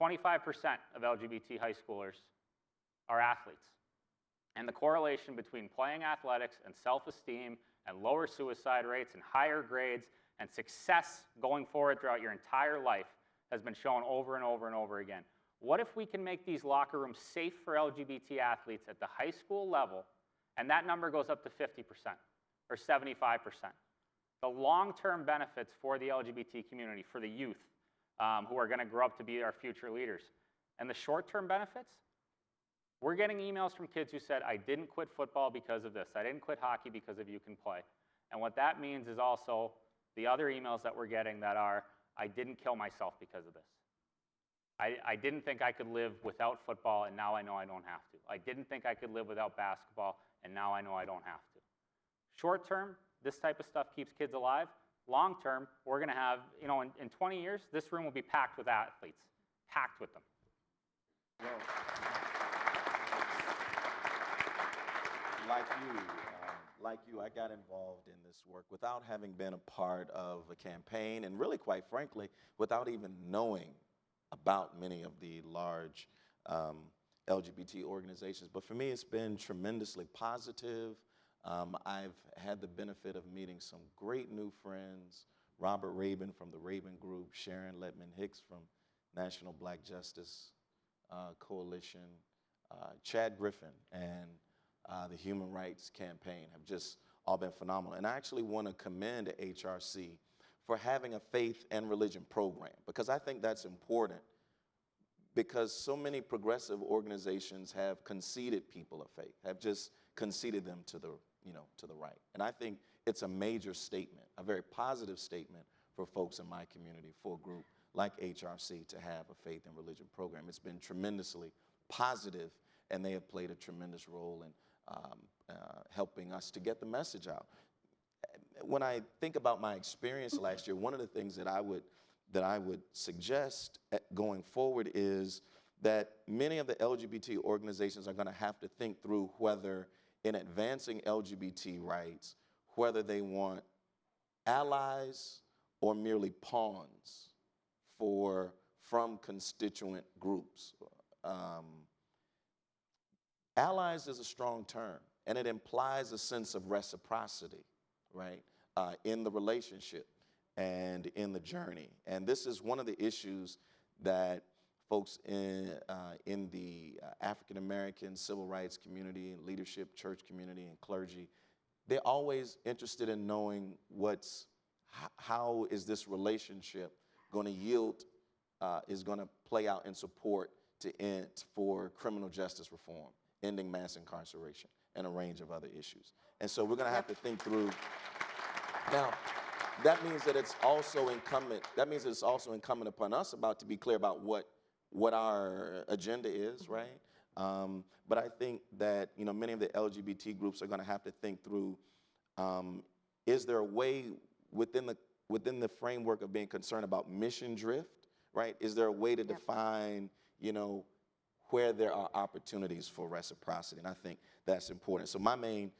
25% of LGBT high schoolers are athletes. And the correlation between playing athletics and self-esteem and lower suicide rates and higher grades and success going forward throughout your entire life has been shown over and over and over again. What if we can make these locker rooms safe for LGBT athletes at the high school level, and that number goes up to 50% or 75%? The long-term benefits for the LGBT community, for the youth who are going to grow up to be our future leaders. And the short-term benefits, we're getting emails from kids who said, I didn't quit football because of this. I didn't quit hockey because of You Can Play. And what that means is also the other emails that we're getting that are, I didn't kill myself because of this. I didn't think I could live without football, and now I know I don't have to. I didn't think I could live without basketball, and now I know I don't have to. Short term, this type of stuff keeps kids alive. Long term, we're going to have, you know, in 20 years, this room will be packed with athletes, packed with them. Like you, I got involved in this work without having been a part of a campaign, and really, quite frankly, without even knowing about many of the large LGBT organizations. But for me, it's been tremendously positive. I've had the benefit of meeting some great new friends, Robert Rabin from the Rabin Group, Sharon Letman Hicks from National Black Justice Coalition, Chad Griffin, and the Human Rights Campaign have just all been phenomenal. And I actually want to commend HRC for having a faith and religion program, because I think that's important, because so many progressive organizations have conceded people of faith, have just conceded them to the, to the right. And I think it's a major statement, a very positive statement for folks in my community, for a group like HRC to have a faith and religion program. It's been tremendously positive, and they have played a tremendous role in helping us to get the message out. When I think about my experience last year, one of the things that I would suggest going forward is that many of the LGBT organizations are going to have to think through whether, in advancing LGBT rights, whether they want allies or merely pawns from constituent groups. Allies is a strong term, and it implies a sense of reciprocity, right, in the relationship and in the journey. And this is one of the issues that folks in the African-American civil rights community and leadership, church community, and clergy, they're always interested in knowing how is this relationship going to yield, is going to play out in support for criminal justice reform, ending mass incarceration, and a range of other issues. And so we're going to have to think through. Now, that means that it's also incumbent. That means it's also incumbent upon us to be clear about what our agenda is, right? But I think that many of the LGBT groups are going to have to think through: is there a way within within the framework of being concerned about mission drift, right? Is there a way to define, you know, where there are opportunities for reciprocity? And I think that's important. So my main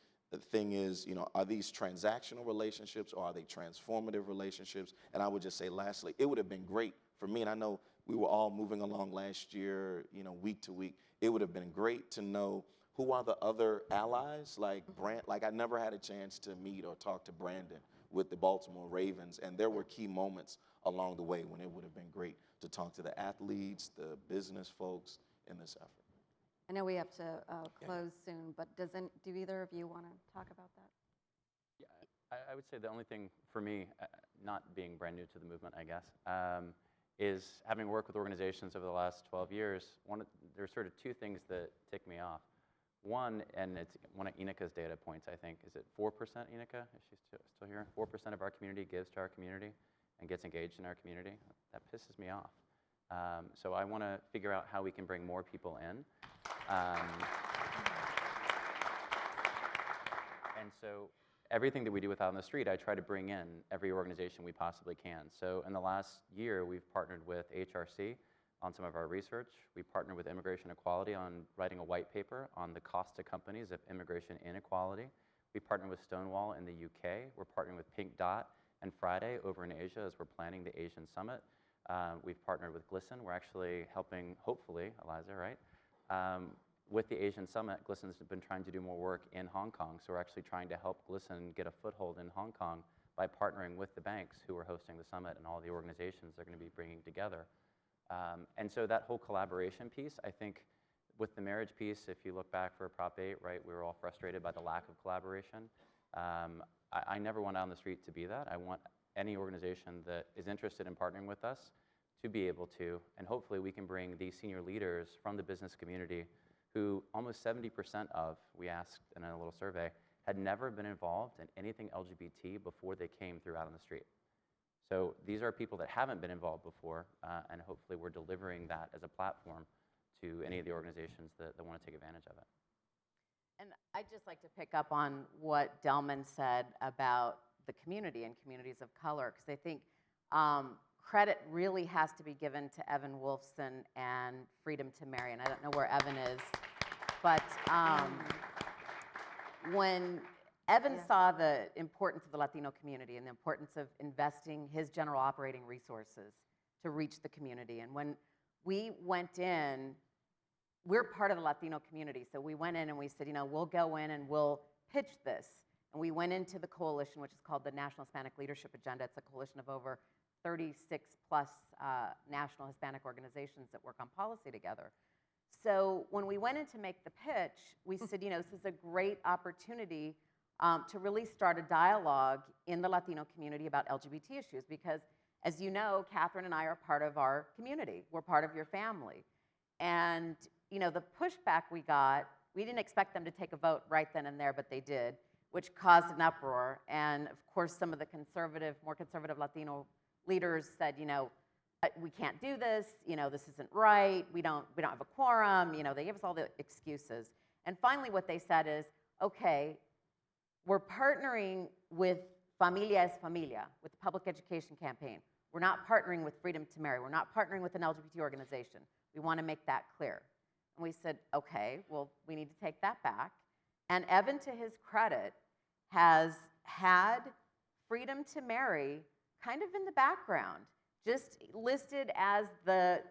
thing is, you know, are these transactional relationships or are they transformative relationships? And I would just say, lastly, it would have been great for me, and I know we were all moving along last year, you know, week to week. It would have been great to know who are the other allies, like like I never had a chance to meet or talk to Brandon with the Baltimore Ravens, and there were key moments along the way when it would have been great to talk to the athletes, the business folks in this effort. I know we have to close soon, but do either of you want to talk about that? Yeah, I would say the only thing for me, not being brand new to the movement, I guess, is having worked with organizations over the last 12 years, there's sort of two things that tick me off. One, and it's one of Inika's data points, I think, is it 4%, Inika, is she still here? 4% of our community gives to our community and gets engaged in our community. That pisses me off. So I want to figure out how we can bring more people in. And so everything that we do with Out on the Street, I try to bring in every organization we possibly can. So in the last year, we've partnered with HRC on some of our research. We partnered with Immigration Equality on writing a white paper on the cost to companies of immigration inequality. We partnered with Stonewall in the UK. We're partnering with Pink Dot and Friday over in Asia as we're planning the Asian Summit. We've partnered with GLSEN. We're actually helping, hopefully, Eliza, right? With the Asian Summit, GLSEN's been trying to do more work in Hong Kong, so we're actually trying to help GLSEN get a foothold in Hong Kong by partnering with the banks who are hosting the summit and all the organizations they're going to be bringing together. And so that whole collaboration piece, I think, with the marriage piece, if you look back for Prop 8, right, we were all frustrated by the lack of collaboration. I never want Out on the Street to be that. I want any organization that is interested in partnering with us to be able to, and hopefully we can bring these senior leaders from the business community who almost 70% of, we asked in a little survey, had never been involved in anything LGBT before they came through Out on the Street. So these are people that haven't been involved before, and hopefully we're delivering that as a platform to any of the organizations that want to take advantage of it. And I'd just like to pick up on what Delman said about the community and communities of color, because I think credit really has to be given to Evan Wolfson and Freedom to Marry, and I don't know where Evan is, but when Evan saw the importance of the Latino community and the importance of investing his general operating resources to reach the community, and when we went in, we're part of the Latino community, so we went in and we said, you know, we'll go in and we'll pitch this, and we went into the coalition, which is called the National Hispanic Leadership Agenda. It's a coalition of over 36 plus national Hispanic organizations that work on policy together. So when we went in to make the pitch, we said, you know, this is a great opportunity to really start a dialogue in the Latino community about LGBT issues, because as you know, Catherine and I are part of our community. We're part of your family. And you know, the pushback we got, we didn't expect them to take a vote right then and there, but they did, which caused an uproar. And of course, some of the more conservative Latino leaders said, you know, we can't do this, you know, this isn't right, we don't have a quorum, you know, they gave us all the excuses. And finally what they said is, okay, we're partnering with Familia es Familia, with the public education campaign. We're not partnering with Freedom to Marry. We're not partnering with an LGBT organization. We want to make that clear. And we said, okay, well, we need to take that back. And Evan, to his credit, has had Freedom to Marry kind of in the background, just listed as the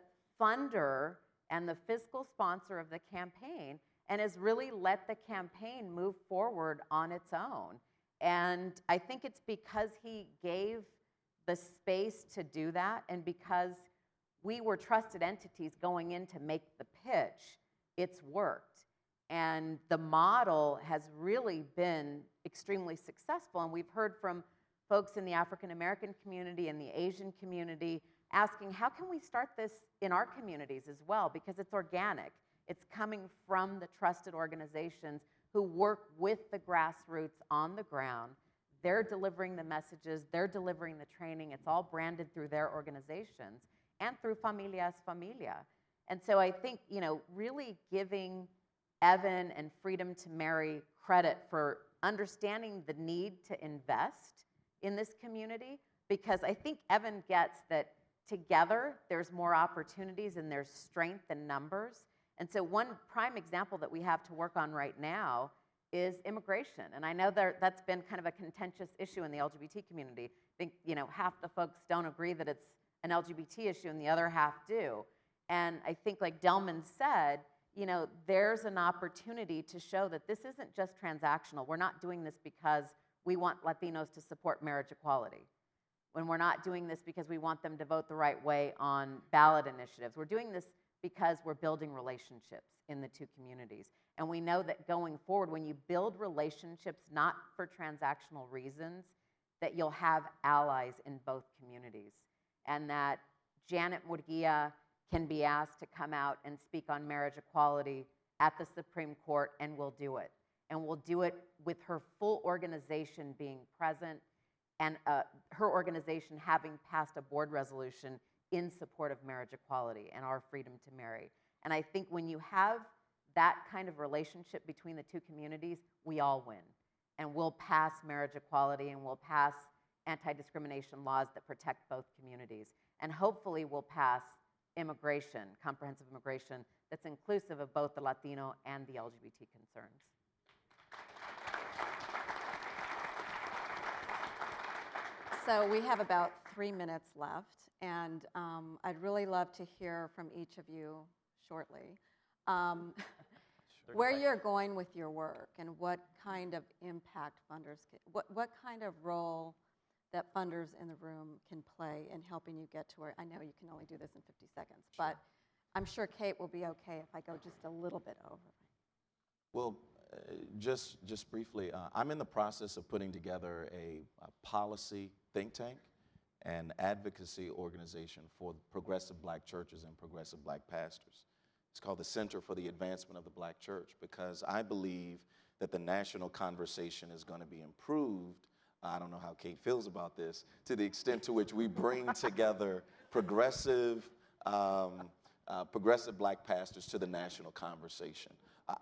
funder and the fiscal sponsor of the campaign, and has really let the campaign move forward on its own. And I think it's because he gave the space to do that, and because we were trusted entities going in to make the pitch, it's worked. And the model has really been extremely successful. And we've heard from folks in the African American community and the Asian community asking, how can we start this in our communities as well? Because it's organic. It's coming from the trusted organizations who work with the grassroots on the ground. They're delivering the messages, they're delivering the training. It's all branded through their organizations and through Familia es Familia. And so I think, you know, really giving Evan and Freedom to Marry credit for understanding the need to invest in this community, because I think Evan gets that together there's more opportunities and there's strength in numbers. And so one prime example that we have to work on right now is immigration. And I know that's been kind of a contentious issue in the LGBT community. I think, half the folks don't agree that it's an LGBT issue and the other half do. And I think, like Delman said, there's an opportunity to show that this isn't just transactional. We're not doing this because we want Latinos to support marriage equality. When we're not doing this because we want them to vote the right way on ballot initiatives. We're doing this because we're building relationships in the two communities. And we know that going forward, when you build relationships not for transactional reasons, that you'll have allies in both communities. And that Janet Murguia can be asked to come out and speak on marriage equality at the Supreme Court, and we'll do it. And we'll do it with her full organization being present, and her organization having passed a board resolution in support of marriage equality and our freedom to marry. And I think when you have that kind of relationship between the two communities, we all win. And we'll pass marriage equality and we'll pass anti-discrimination laws that protect both communities. And hopefully we'll pass immigration, comprehensive immigration, that's inclusive of both the Latino and the LGBT concerns. So we have about 3 minutes left, and I'd really love to hear from each of you shortly where you're going with your work and what kind of impact funders what kind of role that funders in the room can play in helping you get to where, I know you can only do this in 50 seconds, but I'm sure Kate will be okay if I go just a little bit over. Well, just briefly, I'm in the process of putting together a policy think tank and advocacy organization for progressive black churches and progressive black pastors. It's called the Center for the Advancement of the Black Church, because I believe that the national conversation is going to be improved. I don't know how Kate feels about this, to the extent to which we bring together progressive black pastors to the national conversation.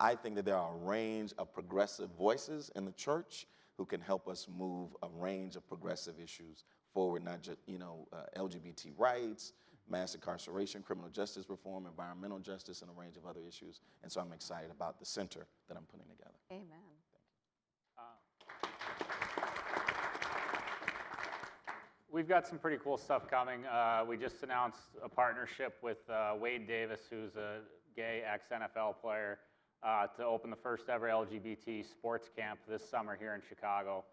I think that there are a range of progressive voices in the church who can help us move a range of progressive issues forward, not just, LGBT rights, mass incarceration, criminal justice reform, environmental justice, and a range of other issues. And so I'm excited about the center that I'm putting together. Amen. We've got some pretty cool stuff coming. We just announced a partnership with Wade Davis, who's a gay ex-NFL player, to open the first ever LGBT sports camp this summer here in Chicago.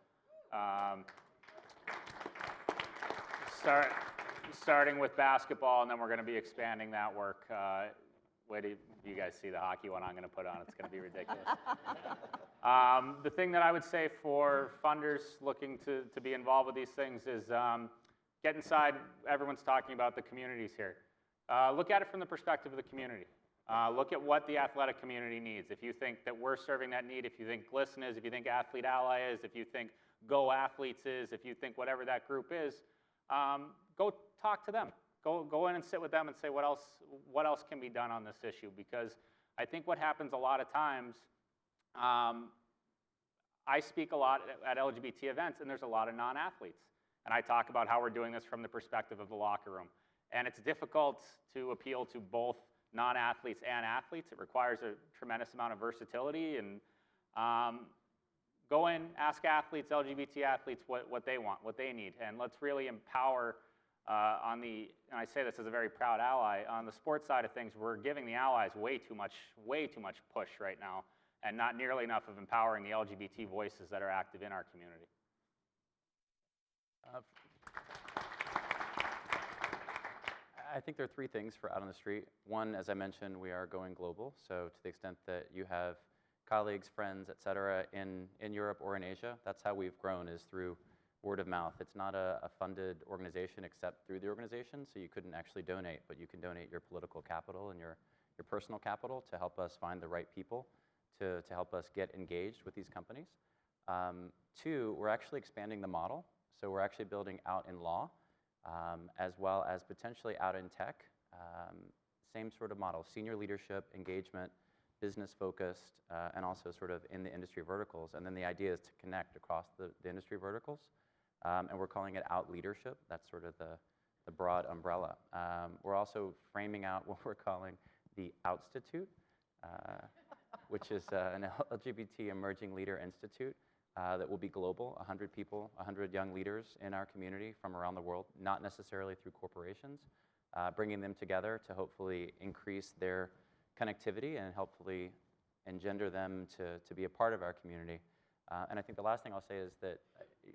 Starting with basketball, and then we're going to be expanding that work. Wait till you guys see the hockey one I'm going to put on. It's going to be ridiculous. The thing that I would say for funders looking to be involved with these things is get inside. Everyone's talking about the communities here. Look at it from the perspective of the community. Look at what the athletic community needs. If you think that we're serving that need, if you think GLSEN is, if you think Athlete Ally is, if you think Go Athletes is, if you think whatever that group is, go talk to them. Go in and sit with them and say what else can be done on this issue. Because I think what happens a lot of times, I speak a lot at LGBT events, and there's a lot of non-athletes. And I talk about how we're doing this from the perspective of the locker room. And it's difficult to appeal to both non-athletes and athletes. It requires a tremendous amount of versatility. And go in, ask athletes, LGBT athletes, what they want, what they need. And let's really empower and I say this as a very proud ally, on the sports side of things, we're giving the allies way too much push right now, and not nearly enough of empowering the LGBT voices that are active in our community. I think there are three things for out on the street. One, as I mentioned, we are going global. So to the extent that you have colleagues, friends, et cetera, in Europe or in Asia, that's how we've grown, is through word of mouth. It's not a funded organization except through the organization, so you couldn't actually donate, but you can donate your political capital and your personal capital to help us find the right people to help us get engaged with these companies. Two, we're actually expanding the model. So we're actually building out in law, as well as potentially out in tech. Same sort of model, senior leadership, engagement, business-focused, and also sort of in the industry verticals. And then the idea is to connect across the industry verticals and we're calling it Out Leadership. That's sort of the broad umbrella. We're also framing out what we're calling the Outstitute, which is an LGBT Emerging Leader Institute that will be global, 100 people, 100 young leaders in our community from around the world, not necessarily through corporations, bringing them together to hopefully increase their connectivity and hopefully engender them to be a part of our community. And I think the last thing I'll say is that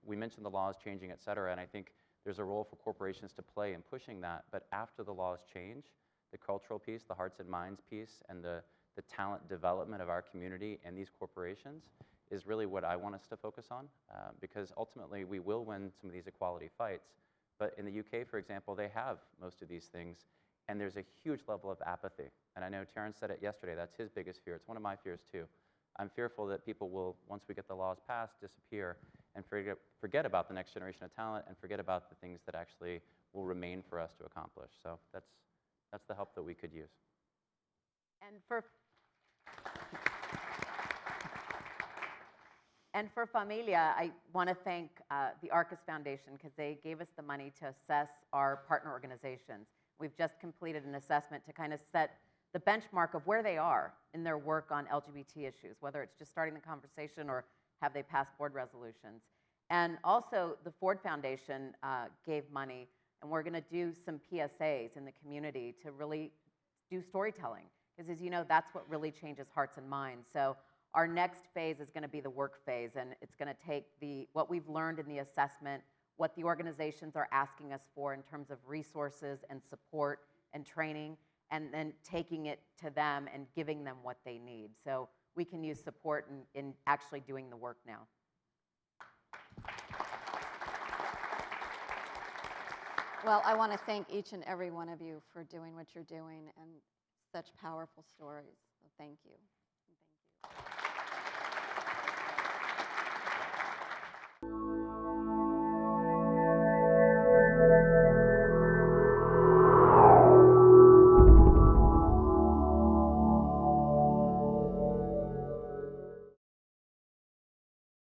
we mentioned the laws changing, et cetera, and I think there's a role for corporations to play in pushing that, but after the laws change, the cultural piece, the hearts and minds piece, and the talent development of our community and these corporations is really what I want us to focus on, because ultimately we will win some of these equality fights. But in the UK, for example, they have most of these things, and there's a huge level of apathy. And I know Terrence said it yesterday, that's his biggest fear. It's one of my fears too. I'm fearful that people will, once we get the laws passed, disappear and forget about the next generation of talent and forget about the things that actually will remain for us to accomplish. So that's the help that we could use. And for Familia, I want to thank the Arcus Foundation because they gave us the money to assess our partner organizations. We've just completed an assessment to kind of set the benchmark of where they are in their work on LGBT issues, whether it's just starting the conversation or have they passed board resolutions. And also, the Ford Foundation gave money, and we're going to do some PSAs in the community to really do storytelling. Because as you know, that's what really changes hearts and minds. So our next phase is going to be the work phase, and it's going to take what we've learned in the assessment, what the organizations are asking us for in terms of resources and support and training, and then taking it to them and giving them what they need. So we can use support in actually doing the work now. Well, I want to thank each and every one of you for doing what you're doing and such powerful stories. So thank you.